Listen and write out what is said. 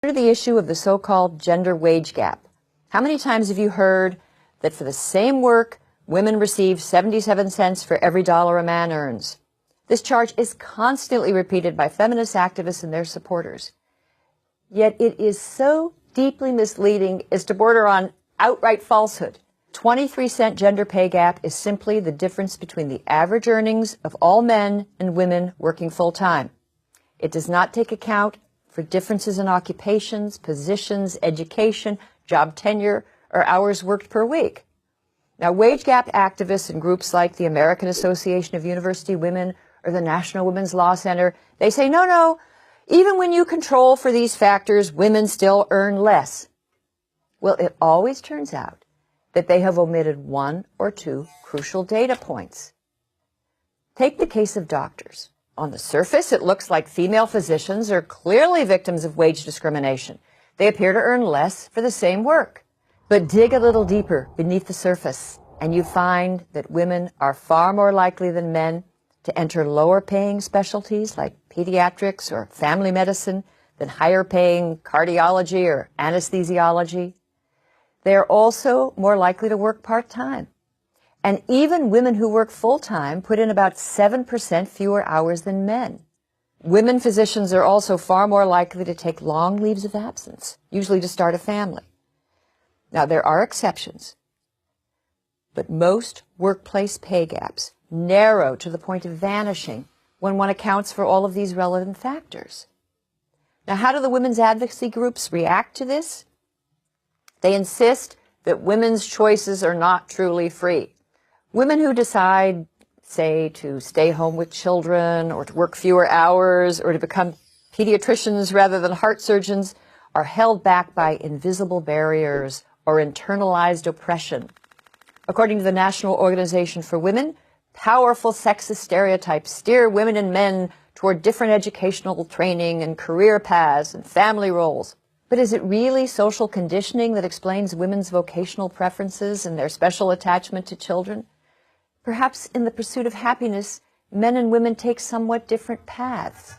Consider the issue of the so-called gender wage gap. How many times have you heard that for the same work, women receive 77 cents for every dollar a man earns? This charge is constantly repeated by feminist activists and their supporters. Yet it is so deeply misleading as to border on outright falsehood. 23-cent gender pay gap is simply the difference between the average earnings of all men and women working full-time. It does not take account for differences in occupations, positions, education, job tenure, or hours worked per week. Now, wage gap activists and groups like the American Association of University Women or the National Women's Law Center, they say, no, even when you control for these factors, women still earn less. Well, it always turns out that they have omitted one or two crucial data points. Take the case of doctors. On the surface, it looks like female physicians are clearly victims of wage discrimination. They appear to earn less for the same work. But dig a little deeper beneath the surface, and you find that women are far more likely than men to enter lower-paying specialties like pediatrics or family medicine than higher-paying cardiology or anesthesiology. They are also more likely to work part-time. And even women who work full-time put in about 7% fewer hours than men. Women physicians are also far more likely to take long leaves of absence, usually to start a family. Now, there are exceptions, but most workplace pay gaps narrow to the point of vanishing when one accounts for all of these relevant factors. Now, how do the women's advocacy groups react to this? They insist that women's choices are not truly free. Women who decide, say, to stay home with children or to work fewer hours or to become pediatricians rather than heart surgeons are held back by invisible barriers or internalized oppression. According to the National Organization for Women, powerful sexist stereotypes steer women and men toward different educational training and career paths and family roles. But is it really social conditioning that explains women's vocational preferences and their special attachment to children? Perhaps in the pursuit of happiness, men and women take somewhat different paths.